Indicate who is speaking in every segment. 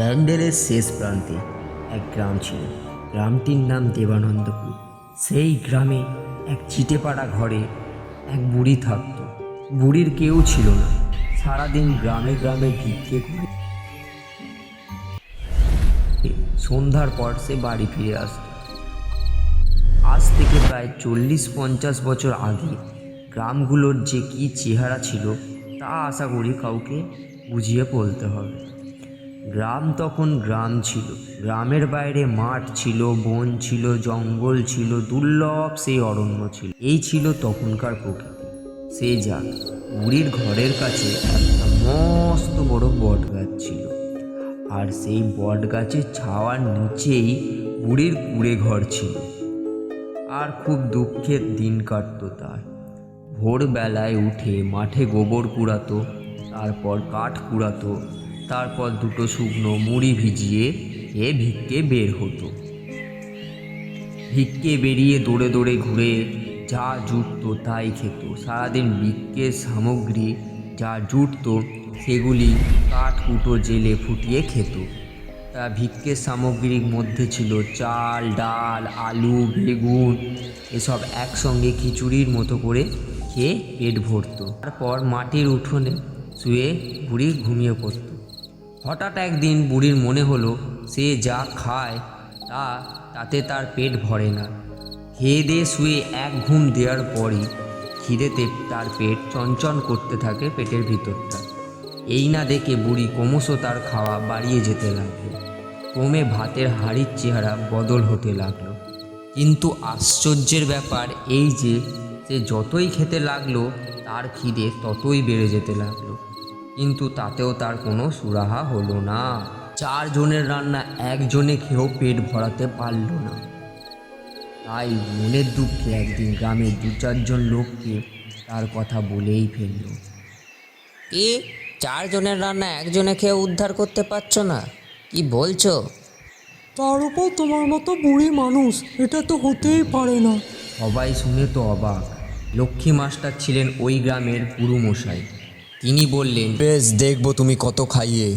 Speaker 1: ব্যান্ডেলের শেষ প্রান্তে এক গ্রাম ছিল। গ্রামটির নাম দেবানন্দপুর। সেই গ্রামে এক চিটেপাড়া ঘরে এক বুড়ি থাকত। বুড়ির কেউ ছিল না। সারাদিন গ্রামে গ্রামে ভিক্ষে করে সন্ধ্যার পর সে বাড়ি ফিরে আসত। আজ থেকে প্রায় 40-50 বছর আগে গ্রামগুলোর যে কী চেহারা ছিল তা আশা করি কাউকে বুঝিয়ে বলতে হবে। গ্রাম তখন গ্রাম ছিল। গ্রামের বাইরে মাঠ ছিল, বন ছিল, জঙ্গল ছিল, দুর্লভ সেই অরণ্য ছিল। এই ছিল তখনকার প্রকৃতি। সে যাক, বুড়ির ঘরের কাছে একটা মস্ত বড় বট গাছ ছিল, আর সেই বট গাছের ছাওয়ার নিচেই বুড়ির কুঁড়ে ঘর ছিল। আর খুব দুঃখের দিন কাটত তার। ভোরবেলায় উঠে মাঠে গোবর কুড়াতো, তারপর কাঠ কুড়াতো, তারপর দুটো শুকনো মুড়ি ভিজিয়ে খেয়ে ভিক্ষে বের হতো। ভিক্ষে বেরিয়ে দৌড়ে দৌড়ে ঘুরে যা জুটতো তাই খেত। সারাদিন ভিক্ষের সামগ্রী যা জুটতো সেগুলি কাঠ কুটো জেলে ফুটিয়ে খেত। তা ভিক্ষের সামগ্রীর মধ্যে ছিল চাল, ডাল, আলু, বেগুন, এসব একসঙ্গে খিচুড়ির মতো করে খেয়ে পেট ভরত। তারপর মাটির উঠোনে শুয়ে বুড়ি ঘুমিয়ে পড়ত। হঠাৎ একদিন বুড়ির মনে হলো সে যা খায় তাতে তার পেট ভরে না। খেয়ে দিয়ে শুয়ে এক ঘুম দেওয়ার পরই খিদেতে তার পেট চঞ্চন করতে থাকে পেটের ভিতরটা। এই না দেখে বুড়ি ক্রমশ তার খাওয়া বাড়িয়ে যেতে লাগলো। ক্রমে ভাতের হাঁড়ির চেহারা বদল হতে লাগলো। কিন্তু আশ্চর্যের ব্যাপার এই যে সে যতই খেতে লাগলো তার খিদে ততই বেড়ে যেতে লাগলো। কিন্তু তাতেও তার কোনো সুরাহা হলো না। 4 জনের রান্না একজনে খেয়েও পেট ভরাতে পারল না। তাই মনের দুঃখে একদিন গ্রামের 2-4 জন লোককে তার কথা বলেই ফেলল।
Speaker 2: 4 জনের রান্না একজনে খেয়ে উদ্ধার করতে পারছো না, কি বলছো?
Speaker 3: তার উপর তোমার মতো বুড়ি মানুষ, এটা তো হতেই পারে না।
Speaker 1: সবাই শুনে তো অবাক। লক্ষ্মী মাস্টার ছিলেন ওই গ্রামের গুরুমশাই। তিনি বললেন,
Speaker 4: বেশ, দেখবো তুমি কত খাইয়ে।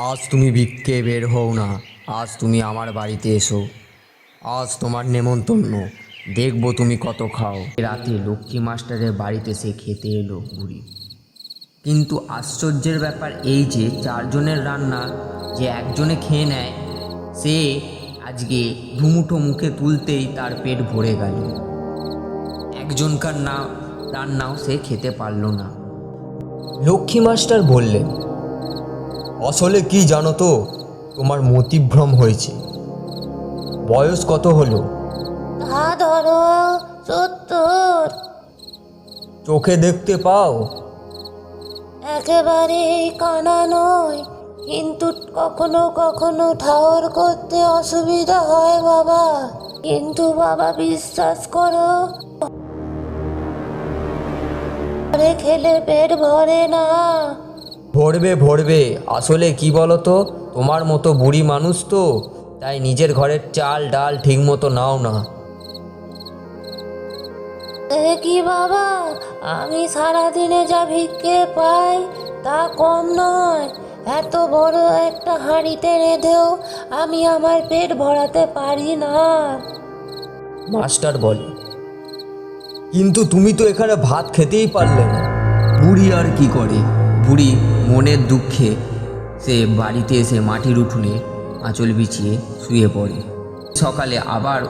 Speaker 1: আজ তুমি ভিক্ষে বের হও না, আজ তুমি আমার বাড়িতে এসো, আজ তোমার নেমন্তন্ন, দেখবো তুমি কত খাও। রাতে লক্ষ্মী মাস্টারের বাড়িতে সে খেতে এলো বুড়ি। কিন্তু আশ্চর্যের ব্যাপার এই যে 4 জনের রান্না যে একজনে খেয়ে নেয়, সে আজকে দুমুঠো মুখে তুলতেই তার পেট ভরে গেল। একজনকার রান্নাও সে খেতে পারল না।
Speaker 4: লক্ষ্মী মাস্টার বললেন, আসলে কি জানো তো, তোমার মতিভ্রম হয়েছে। বয়স কত হলো?
Speaker 5: তা ধরো 70।
Speaker 4: চোখে দেখতে পাও?
Speaker 5: একেবারেই কানা নয়, কিন্তু কখনো কখনো ঠাউর করতে অসুবিধা হয় বাবা। কিন্তু বাবা বিশ্বাস করো, খেলে পেট ভরে না।
Speaker 4: ভরবে ভরবে। আসলে কি বলো তো, তোমার মতো বুড়ি মানুষ তো, তাই নিজের ঘরের চাল ডাল ঠিক মতো নাও না।
Speaker 5: কি বাবা, আমি সারাদিনে যা ভিক্ষে পাই তা কম নয়। এত বড় একটা হাঁড়িতে রেঁধেও আমি আমার পেট ভরাতে পারি না।
Speaker 4: মাস্টার বলে, কিন্তু তুমি তো এখানে ভাত খেতেই পারলে না।
Speaker 1: বুড়ি আর কি করে? বুড়ি মনের দুঃখে সে বাড়িতে এসে মাটির উঠোনে আঁচল বিছিয়ে শুয়ে পড়ে। সকালে আবার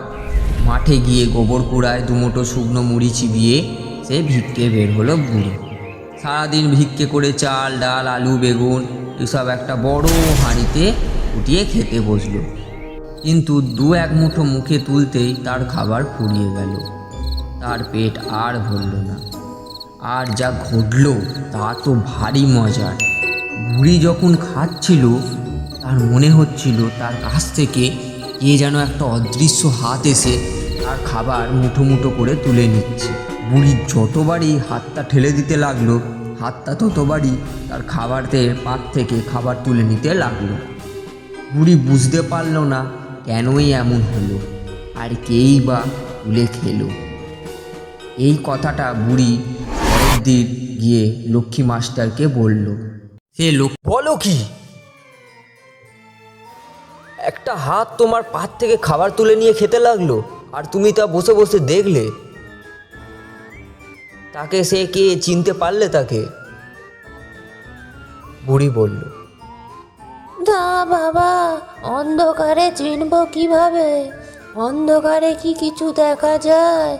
Speaker 1: মাঠে গিয়ে গোবর কুড়ায় দুমুঠো শুকনো মুড়ি চিবিয়ে সে ভিক্ষে বের হলো বুড়ি। সারাদিন ভিক্ষে করে চাল ডাল আলু বেগুন এসব একটা বড় হাঁড়িতে ফুটিয়ে খেতে বসলো। কিন্তু 2-1 মুঠো মুখে তুলতেই তার খাবার ফুরিয়ে গেল। তার পেট আর ভরল না। আর যা ঘটল তা তো ভারী মজার। বুড়ি যখন খাচ্ছিল তার মনে হচ্ছিল তার কাছ থেকে কে যেন একটা অদৃশ্য হাত এসে তার খাবার মুঠো মুঠো করে তুলে নিচ্ছে। বুড়ি যতবারই হাতটা ঠেলে দিতে লাগলো, হাতটা ততবারই তার খাবারের পাত থেকে খাবার তুলে নিতে লাগলো। বুড়ি বুঝতে পারল না কেনই এমন হলো, আর কেই বা তুলে খেলো। এই কথাটা বুড়ি পরের দিন গিয়ে লক্ষ্মী মাস্টারকে বলল।
Speaker 4: বলো কি? একটা হাত তোমার পাত থেকে খাবার তুলে নিয়ে খেতে লাগলো, আর তুমি তা বসে বসে দেখলে। তাকে সে কে, চিনতে পারলে তাকে? বুড়ি বলল,
Speaker 5: না বাবা, অন্ধকারে চিনব কিভাবে? অন্ধকারে কি কিছু দেখা যায়?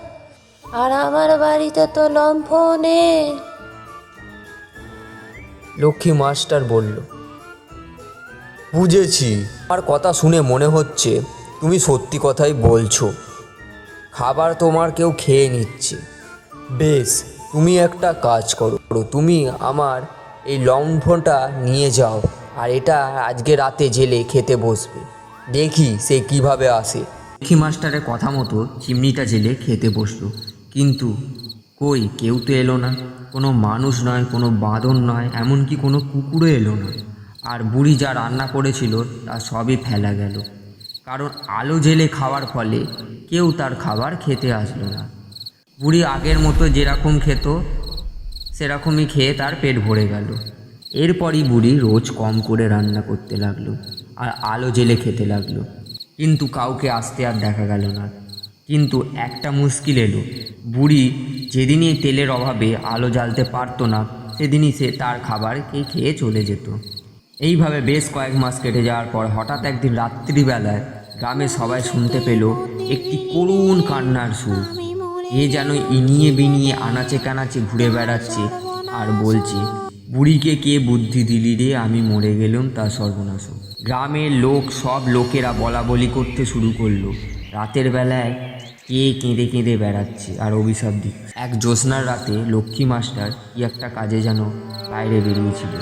Speaker 5: আর আমার বাড়িতে তো লম্ফ নেই।
Speaker 4: লক্ষ্মী মাস্টার বলল, বুঝেছি, আমার কথা শুনে মনে হচ্ছে তুমি সত্যি কথাই বলছো। খাবার তোমার কেউ খেয়ে নিচ্ছে। বেশ, তুমি একটা কাজ করো, তুমি আমার এই লম্ফটা নিয়ে যাও, আর এটা আজকে রাতে জেলে খেতে বসবে। দেখি সে কিভাবে আসে।
Speaker 1: লক্ষ্মী মাস্টারের কথা মতো চিমনিটা জেলে খেতে বসলো, কিন্তু কই কেউ তো এলো না। কোনো মানুষ নয়, কোনো বাঁদর নয়, এমনকি কোনো কুকুরও এলো না। আর বুড়ি যা রান্না করেছিল তা সবই ফেলা গেল, কারণ আলো জেলে খাওয়ার ফলে কেউ তার খাবার খেতে আসলো না। বুড়ি আগের মতো যেরকম খেত সেরকমই খেয়ে তার পেট ভরে গেল। এরপরই বুড়ি রোজ কম করে রান্না করতে লাগলো আর আলো জেলে খেতে লাগলো, কিন্তু কাউকে আসতে আর দেখা গেল না। কিন্তু একটা মুশকিল এলো, বুড়ি যেদিনই তেলের অভাবে আলো জ্বালতে পারতো না, সেদিনই সে তার খাবার খেয়ে চলে যেত। এইভাবে বেশ কয়েক মাস কেটে যাওয়ার পর হঠাৎ একদিন রাত্রিবেলায় গ্রামে সবাই শুনতে পেল একটি করুণ কান্নার সুর। এ যেন ইনিয়ে বিনিয়ে আনাচে কানাচে ঘুরে বেড়াচ্ছে আর বলছে, বুড়িকে কে বুদ্ধি দিলি রে, আমি মরে গেলাম তা সর্বনাশ। গ্রামের সব লোকেরা বলা বলি করতে শুরু করলো, রাতের বেলায় কে কেঁদে কেঁদে বেড়াচ্ছে আর অভিশাপ দিচ্ছে। এক জ্যোৎস্নার রাতে লক্ষ্মী মাস্টার কি একটা কাজে যেন বাইরে বেরিয়েছিল,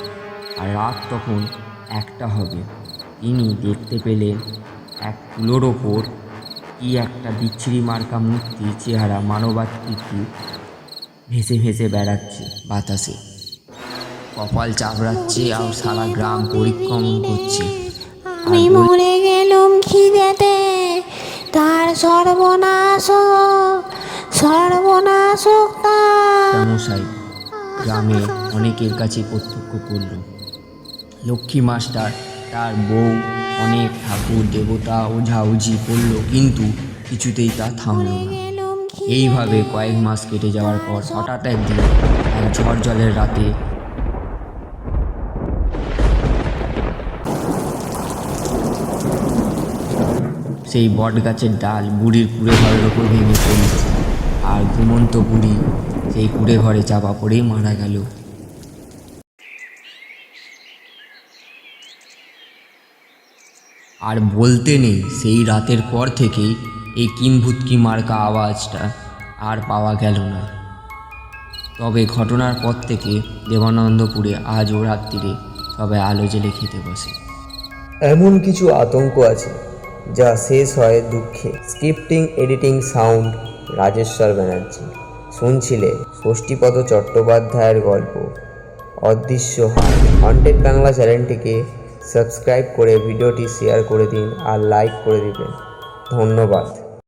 Speaker 1: আর রাত তখন 1টা হবে। তিনি দেখতে পেলেন এক কুলোর ওপর কি একটা বিচ্ছিরি মার্কা মূর্তি চেহারা মানবাকৃতি ভেসে ভেসে বেড়াচ্ছে বাতাসে, কপাল চাপড়াচ্ছে আর সারা গ্রাম পরিক্রমণ করছে।
Speaker 5: আমি মরে গেলুম খিদেতে, তার সর্বনাশ হোক, সর্বনাশ হোক তার।
Speaker 1: মশাই গ্রামে অনেকের কাছে প্রত্যক্ষ করল। লক্ষ্মী মাস্টার তার বউ অনেক ঠাকুর দেবতা ওঝা ওঝি করল, কিন্তু কিছুতেই তা থামল না। এইভাবে কয়েক মাস কেটে যাওয়ার পর হঠাৎ একদিন এক ঝড় জলের রাতে সেই বট গাছের ডাল বুড়ির কুড়ে ঘরের ওপর ভেঙে পড়েছে, আর ঘুমন্ত বুড়ি সেই কুড়ে ঘরে চাপা পড়েই মারা গেল। আর বলতে নেই, সেই রাতের পর থেকেই এই কিম্ভূতকি মার্কা আওয়াজটা আর পাওয়া গেল না। তবে ঘটনার পর থেকে দেবানন্দপুরে আজও রাত্রিরে সবাই আলো জেলে খেতে বসে।
Speaker 4: এমন কিছু আতঙ্ক আছে যা শেষ হয় দুঃখে। Scripting, editing, sound Rajeshwar Banerjee. শুনছিলে ষষ্ঠীপদ চট্টোপাধ্যায়ের গল্প অদৃশ্য হাত। হন্টেড বাংলা চ্যানেলটিকে সাবস্ক্রাইব করে ভিডিওটি শেয়ার করে দিন আর লাইক করে দিবেন। ধন্যবাদ।